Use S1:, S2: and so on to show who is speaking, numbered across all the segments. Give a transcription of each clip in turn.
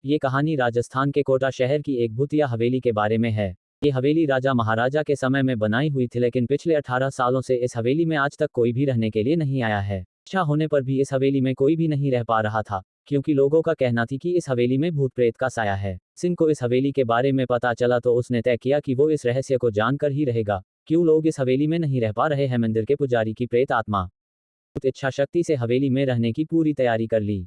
S1: ये कहानी राजस्थान के कोटा शहर की एक भूतिया हवेली के बारे में है। ये हवेली राजा महाराजा के समय में बनाई हुई थी, लेकिन पिछले 18 सालों से इस हवेली में आज तक कोई भी रहने के लिए नहीं आया है। इच्छा होने पर भी इस हवेली में कोई भी नहीं रह पा रहा था, क्योंकि लोगों का कहना थी कि इस हवेली में भूत प्रेत का साया है। सिंह को इस हवेली के बारे में पता चला तो उसने तय किया कि वो इस रहस्य को जानकर ही रहेगा, क्यों लोग इस हवेली में नहीं रह पा रहे हैं। मंदिर के पुजारी की प्रेत आत्मा इच्छा शक्ति से हवेली में रहने की पूरी तैयारी कर ली।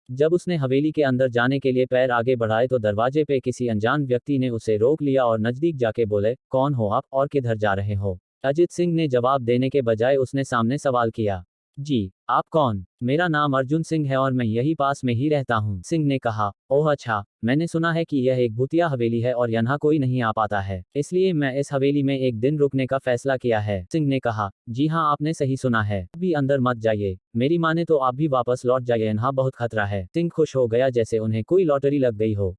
S1: जब उसने हवेली के अंदर जाने के लिए पैर आगे बढ़ाए तो दरवाजे पे किसी अनजान व्यक्ति ने उसे रोक लिया और नजदीक जाके बोले, कौन हो आप और किधर जा रहे हो? अजीत सिंह ने जवाब देने के बजाय उसने सामने सवाल किया, जी आप कौन? मेरा नाम अर्जुन सिंह है और मैं यही पास में ही रहता हूँ। सिंह ने कहा, ओह अच्छा, मैंने सुना है कि यह एक भूतिया हवेली है और यहाँ कोई नहीं आ पाता है, इसलिए मैं इस हवेली में एक दिन रुकने का फैसला किया है। सिंह ने कहा, जी हाँ आपने सही सुना है, अभी अंदर मत जाइए, मेरी माने तो आप भी वापस लौट जाइए, यहाँ बहुत खतरा है। सिंह खुश हो गया जैसे उन्हें कोई लॉटरी लग गई हो।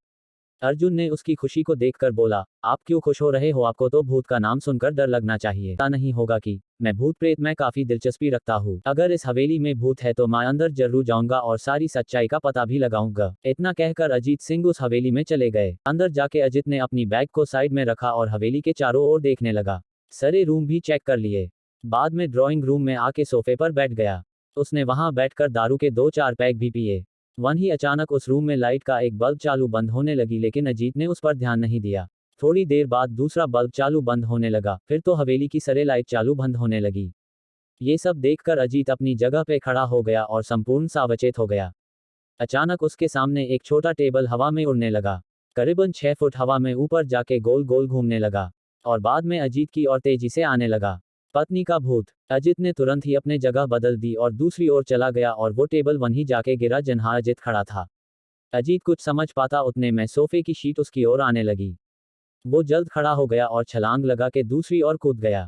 S1: अर्जुन ने उसकी खुशी को देखकर बोला, आप क्यों खुश हो रहे हो? आपको तो भूत का नाम सुनकर डर लगना चाहिए। पता नहीं होगा कि मैं भूत प्रेत में काफी दिलचस्पी रखता हूँ। अगर इस हवेली में भूत है तो मैं अंदर जरूर जाऊंगा और सारी सच्चाई का पता भी लगाऊंगा। इतना कहकर अजीत सिंह उस हवेली में चले गए। अंदर जाके अजीत ने अपनी बैग को साइड में रखा और हवेली के चारों ओर देखने लगा। सारे रूम भी चेक कर लिए। बाद में ड्राइंग रूम में आके सोफे पर बैठ गया। उसने वहां बैठकर दारू के 2-4 पैक भी पिए। वहीं अचानक उस रूम में लाइट का एक बल्ब चालू बंद होने लगी, लेकिन अजीत ने उस पर ध्यान नहीं दिया। थोड़ी देर बाद दूसरा बल्ब चालू बंद होने लगा, फिर तो हवेली की सारे लाइट चालू बंद होने लगी। ये सब देखकर अजीत अपनी जगह पे खड़ा हो गया और संपूर्ण सावचेत हो गया। अचानक उसके सामने एक छोटा टेबल हवा में उड़ने लगा। करीबन 6 फुट हवा में ऊपर जाके गोल गोल घूमने लगा और बाद में अजीत की ओर तेजी से आने लगा। पत्नी का भूत। अजीत ने तुरंत ही अपने जगह बदल दी और दूसरी ओर चला गया और वो टेबल वहीं जाके गिरा जहां अजीत खड़ा था। अजीत कुछ समझ पाता उतने में सोफे की शीट उसकी ओर आने लगी। वो जल्द खड़ा हो गया और छलांग लगा के दूसरी ओर कूद गया,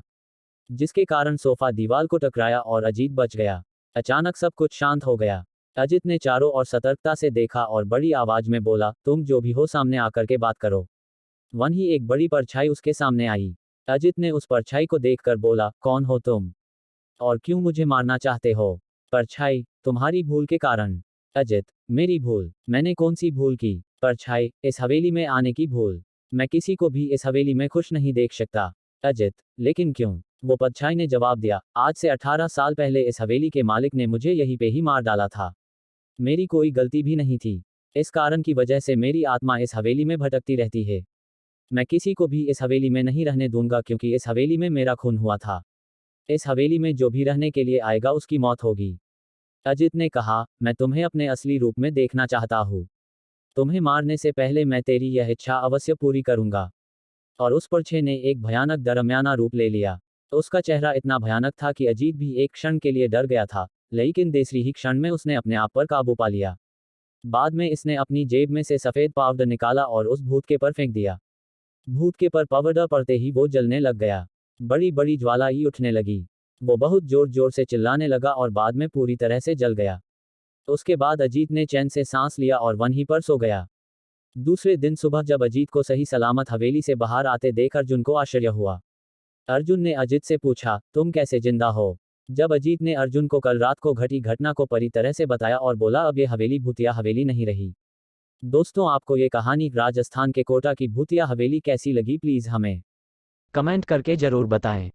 S1: जिसके कारण सोफा दीवार को टकराया और अजीत बच गया। अचानक सब कुछ शांत हो गया। अजीत ने चारों ओर सतर्कता से देखा और बड़ी आवाज में बोला, तुम जो भी हो सामने आकर के बात करो। वहीं एक बड़ी परछाई उसके सामने आई। अजीत ने उस परछाई को देखकर बोला, कौन हो तुम और क्यों मुझे मारना चाहते हो? परछाई, तुम्हारी भूल के कारण। अजीत, मेरी भूल? मैंने कौन सी भूल की? परछाई, इस हवेली में आने की भूल। मैं किसी को भी इस हवेली में खुश नहीं देख सकता। अजीत, लेकिन क्यों? वो परछाई ने जवाब दिया, आज से 18 साल पहले इस हवेली के मालिक ने मुझे यहीं पे ही मार डाला था। मेरी कोई गलती भी नहीं थी। इस कारण की वजह से मेरी आत्मा इस हवेली में भटकती रहती है। मैं किसी को भी इस हवेली में नहीं रहने दूंगा, क्योंकि इस हवेली में मेरा खून हुआ था। इस हवेली में जो भी रहने के लिए आएगा उसकी मौत होगी। अजीत ने कहा, मैं तुम्हें अपने असली रूप में देखना चाहता हूँ। तुम्हें मारने से पहले मैं तेरी यह इच्छा अवश्य पूरी करूंगा। और उस परछाई ने एक भयानक दरमियाना रूप ले लिया। तो उसका चेहरा इतना भयानक था कि अजीत भी एक क्षण के लिए डर गया था, लेकिन दूसरी ही क्षण में उसने अपने आप पर काबू पा लिया। बाद में इसने अपनी जेब में से सफेद पाउडर निकाला और उस भूत के पर फेंक दिया। भूत के पर पाउडर पड़ते ही वो जलने लग गया। बड़ी बड़ी ज्वाला ही उठने लगी। वो बहुत जोर जोर से चिल्लाने लगा और बाद में पूरी तरह से जल गया। उसके बाद अजीत ने चैन से सांस लिया और वहीं पर सो गया। दूसरे दिन सुबह जब अजीत को सही सलामत हवेली से बाहर आते देख अर्जुन को आश्चर्य हुआ। अर्जुन ने अजीत से पूछा, तुम कैसे जिंदा हो? जब अजीत ने अर्जुन को कल रात को घटी घटना को पूरी तरह से बताया और बोला, अब ये हवेली भूतिया हवेली नहीं रही। दोस्तों, आपको ये कहानी राजस्थान के कोटा की भूतिया हवेली कैसी लगी? प्लीज हमें कमेंट करके जरूर बताएं।